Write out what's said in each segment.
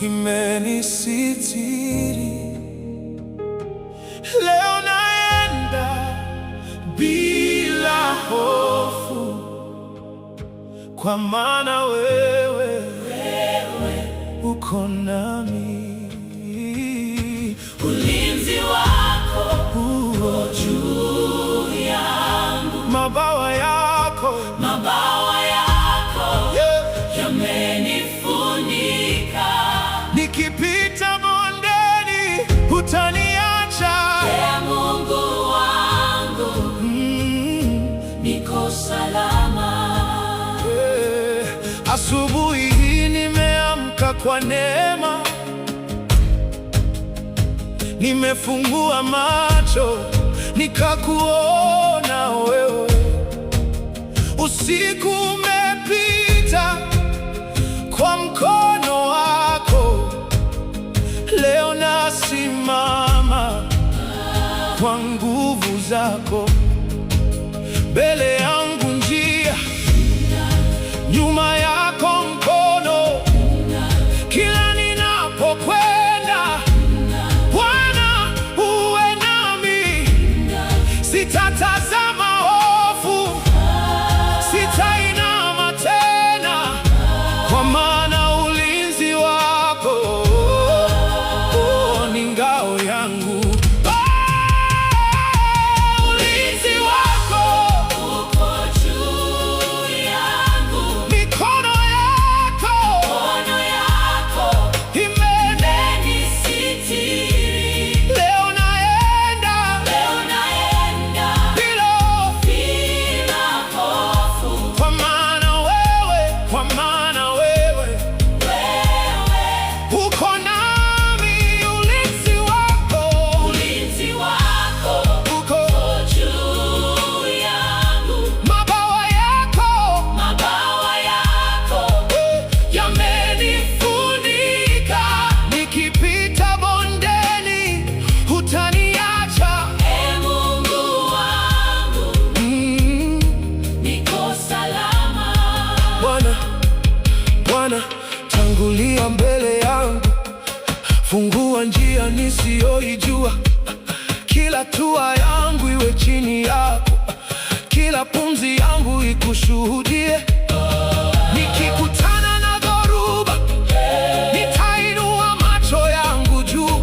imenisitiri. Leo naenda bila hofu, kwa maana wewe uko nami. Ulinzi wako uko juu yangu, mabawa yako yamenifunika. Nikipita bondeni hutaniacha. Ee Mungu wangu, niko salama. Asubuhi hii nimeamka kwa neema, nimefungua macho nikakuona wewe. Usiku umepita kwa mkono wako, leo nasimama kwa nguvu zako. Mbele yangu njia, nyuma yako mkono, kila ninapokwenda Bwana uwe nami. Sitatazama hofu, sitainama tena, kwa maana ulinzi wako ni ngao yangu. Ulinzi wako Uko juu yangu, mikono yako imenisitiri. leo naenda bila bila hofu, kwa maana wewe uko nami. Ulinzi wako uko juu yangu, mabawa yako yamenifunika. nikipita bondeni hutaniacha. Ee Mungu wangu, niko salama. Bwana, tangulia mbele yangu, fungua njia nisiyoijua. Kila hatua yangu iwe chini yako, kila pumzi yangu ikushuhudie. Nikikutana na dhoruba, nitainua macho yangu juu.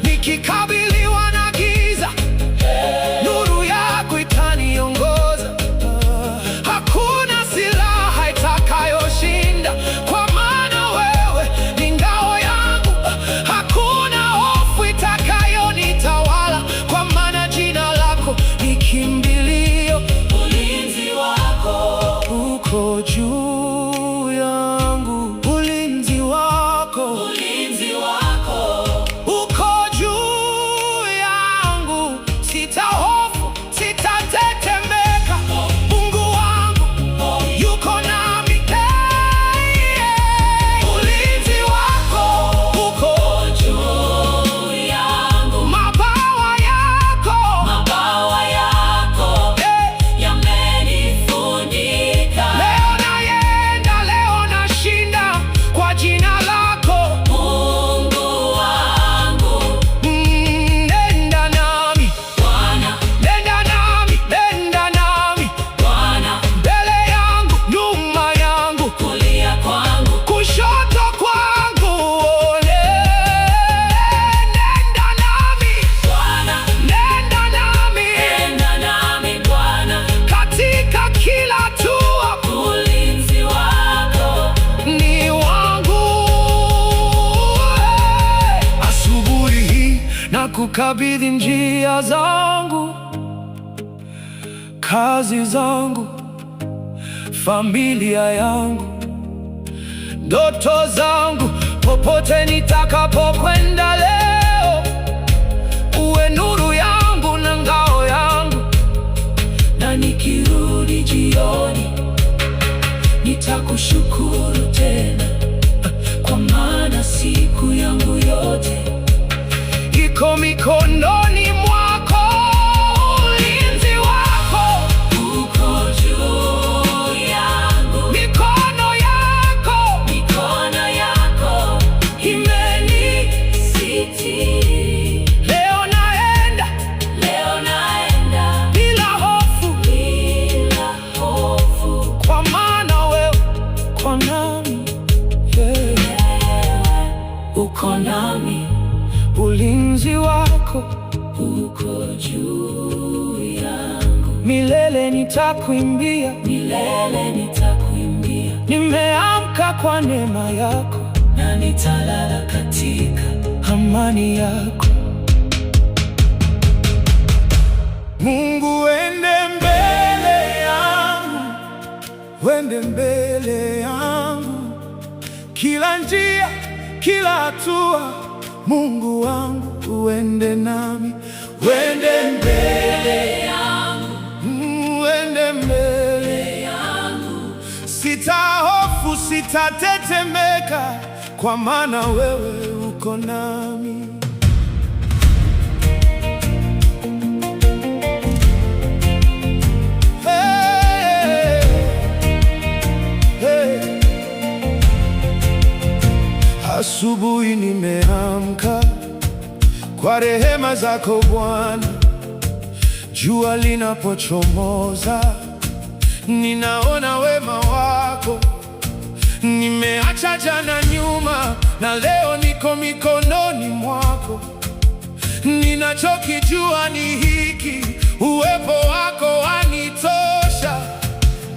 Nikikabiliwa na giza, nuru yako itaniongoza. Hakuna silaha itakayoshinda, kwa maana wewe ni ngao yangu. Hakuna hofu itakayonitawala, kwa maana jina lako ni kimbilio. Ulinzi wako Uko juu yangu, ulinzi wako uko juu yangu. Sitahofu, sitatetemeka, Mungu wangu yuko nami. Ulinzi wako uko juu yangu, mabawa yako yamenifunika. leo nashinda kwa jina lako. Mungu wangu, Nenda nami Bwana, mbele yangu, nyuma yangu, kulia kwangu, kushoto kwangu. Nenda nami Bwana, nenda nami enda nami Bwana. katika kila hatua. Ulinzi wako Ni wangu. Asubuhi hii na kukabidhi njia zangu, kazi zangu, familia yangu, ndoto zangu, popote nitakapokwenda leo, uwe nuru yangu na ngao yangu. na nikirudi jioni nitakushukuru tena, kwa maana siku yangu yote iko mikononi mwako. Ulinzi wako uko juu yangu, mikono yako juu yangu. Milele nitakuimbia, Milele nitakuimbia, nimeamka kwa neema yako, na nitalala katika amani yako. Mungu, wende mbele yangu, wende mbele yangu, kila njia, kila hatua. Mungu wangu, uende nami, wende mbele yangu, wende mbele yangu. Sitahofu, sitatetemeka, kwa maana wewe uko nami. Asubuhi nimeamka kwa rehema zako Bwana, jua linapochomoza ninaona wema wako. Nimeacha jana nyuma na leo niko mikononi mwako. Ninachokijua ni hiki, uwepo wako wanitosha.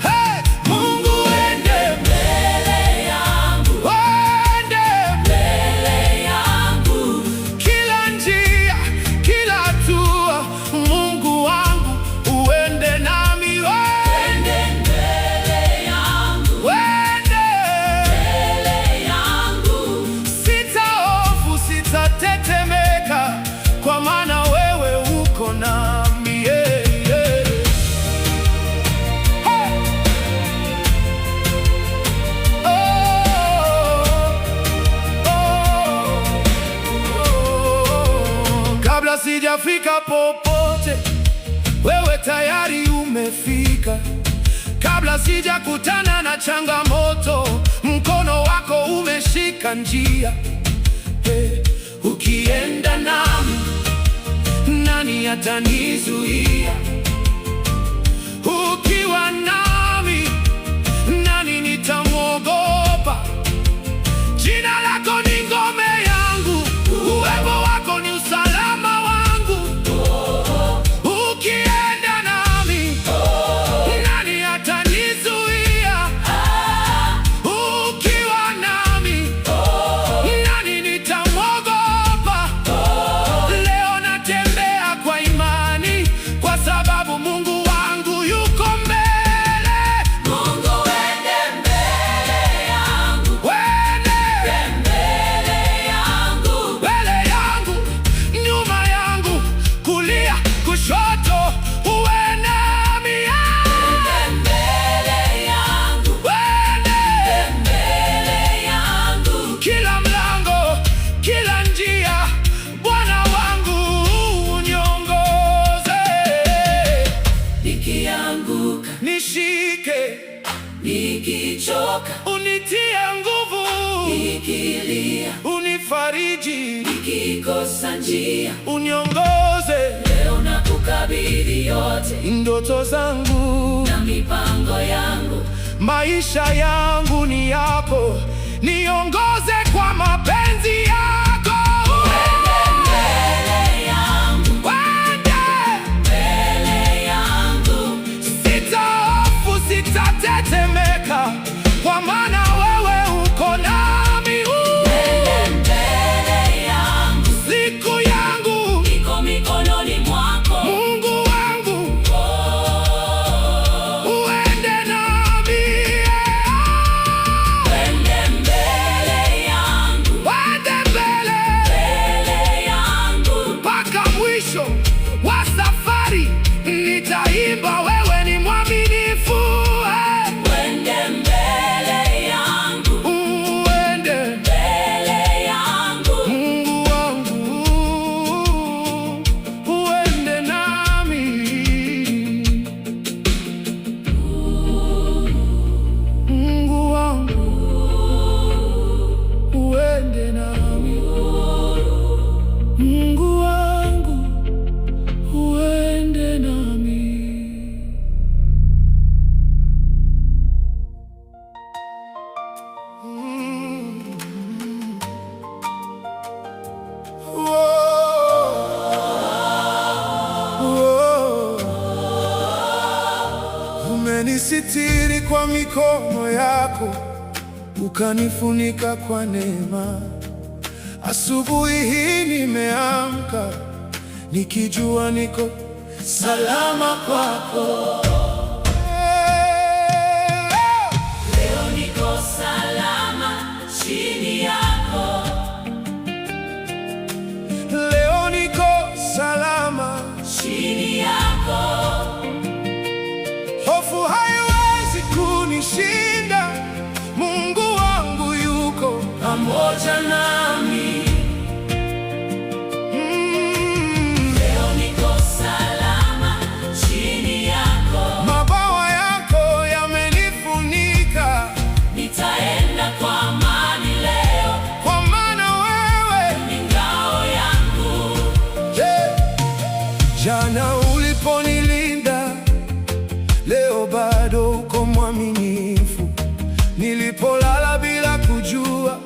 Hey! Mungu, wende mbele yangu, wende mbele yangu, kila njia, kila hatua. Mungu wangu, uende nami, wende mbele yangu, wende mbele yangu. Sitahofu, sitatetemeka, kwa maana wewe uko nami. Yeah, yeah. Hey! Kabla sijafika popote, wewe tayari umefika. Kabla sijakutana na changamoto, mkono wako umeshika njia. Hey, ukienda nami, nani atanizuia? Ukiwa nami, nani nitamwogopa? Jina lako ni ngome yangu, uwepo wako ni usalama wangu. Ukienda nami, nani atanizuia? Ukiwa nami, nani nitamwogopa? Leo natembea kwa imani, kwa sababu Mungu wangu yuko mbele. Mungu, wende mbele yangu, Wende mbele yangu, mbele yangu, nyuma yangu, kulia, kushoto, uwe nami. mbele yangu, Wende mbele yangu. kila mlango, kila njia. Bwana wangu, uniongoze. Nikianguka, Nishike, nikichoka, unitie nguvu, nikilia, unifariji, nikikosa njia, uniongoze. leo nakukabidhi yote, Ndoto zangu na mipango yangu. maisha yangu ni yako, niongoze kwa mapenzi yako. Mbele yangu, Wende, mbele yangu, sitahofu, sitatetemeka, kwa maana wewe uko nami. mbele yangu, Siku yangu, niko mikononi mwako. Mungu wangu, uende nami. Wende mbele yangu, Wende mbele Ukanisitiri kwa mikono yako, ukanifunika kwa neema. Asubuhi hii nimeamka nikijua niko salama kwako. Leo niko salama chini yako. Leo niko salama Chini yako. hofu haiwezi kunishinda. Mungu wangu yuko Pamoja nami. Leo niko salama chini yako. mabawa yako yamenifunika, Nitaenda kwa amani leo, kwa maana wewe ni ngao yangu. jana uliponilinda, leo bado uko mwaminifu. Nilipolala bila kujua,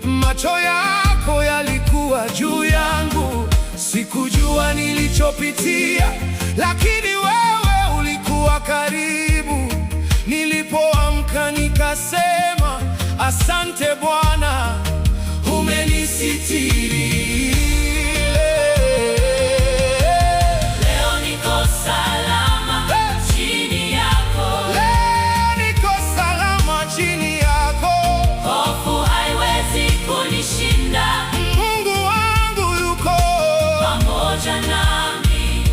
macho yako yalikuwa juu yangu. Sikujua nilichopitia, lakini wewe ulikuwa karibu. Nilipoamka nikasema, asante Bwana, umenisitiri. Leo niko salama chini yako. Leo niko salama chini yako. Hofu haiwezi kunishinda. Mungu wangu yuko Pamoja nami.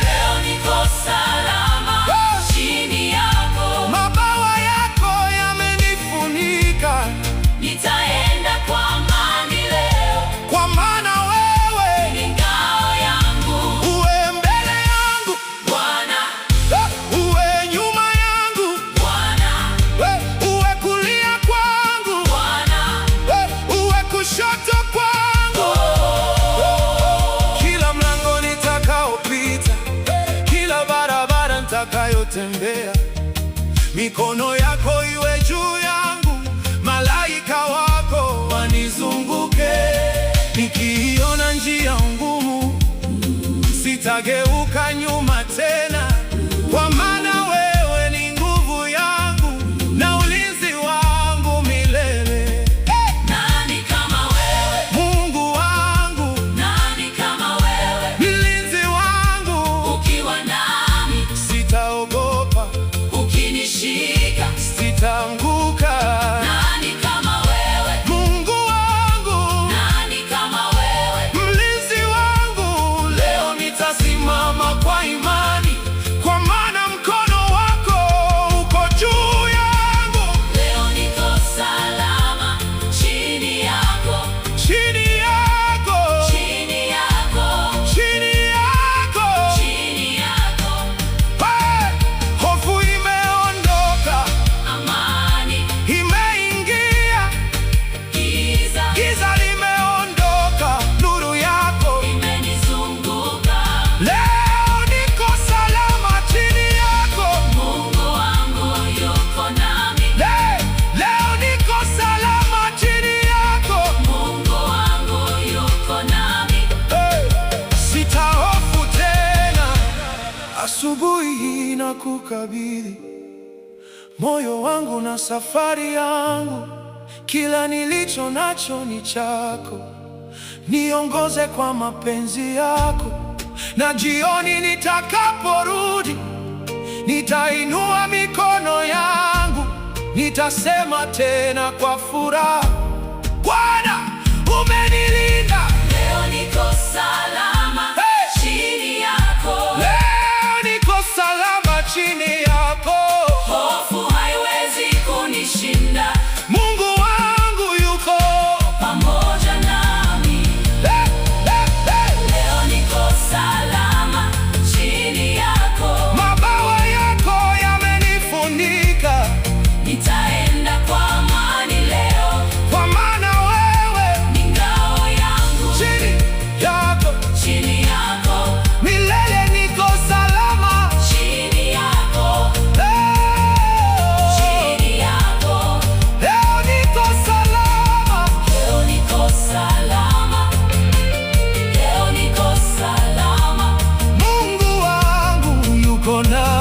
Leo niko salama chini yako. mabawa yako yamenifunika, Nitaenda kwa amani leo, kwa maana wewe ni ngao yangu. uwe mbele yangu, Bwana, uwe nyuma yangu, Bwana, uwe kulia kwangu, Bwana. uwe kushoto kwangu. Kila mlango nitakaopita, kila barabara nitakayotembea, mikono yako iwe juu yangu, malaika wako wanizunguke. Nikiiona njia ngumu, sitageuka nyuma tena, kwa maana wewe ni nguvu yangu na ulinzi wangu milele. Nani kama wewe? Mungu wangu, Nani kama wewe? mlinzi wangu, Ukiwa nami, sitaogopa, ukinishika. sitaanguka. Nani kama wewe? Mungu wangu, Nani kama wewe? mlinzi wangu, leo nitasimama kwa imani, kwa maana mkono wako uko juu yangu. Leo niko salama chini yako. Chini yako, Chini yako. chini yako. Chini yako. Hey! Hofu imeondoka, Amani. imeingia, Giza giza limeondoka, nuru yako. imenizunguka. Leo niko salama chini yako. Mungu wangu yuko nami. Leo niko salama chini yako. Mungu wangu yuko nami. Sitahofu tena. Asubuhi hii nakukabidhi moyo wangu na safari yangu, kila nilicho nacho ni chako. Niongoze kwa mapenzi yako, na jioni nitakaporudi, nitainua mikono yangu, nitasema tena kwa furaha, Bwana umenilinda. Leo niko salama chini yako. Leo niko salama chini yako. Hofu haiwezi kunishinda. Mungu wangu yuko Pamoja nami. Leo niko salama chini yako. mabawa yako yamenifunika, Nitaenda kwa amani leo, kwa maana wewe ni ngao yangu. chini yako Chini yako. milele niko salama. Chini yako. Chini yako. Leo niko salama. Leo niko salama. Leo niko salama. Mungu wangu yuko na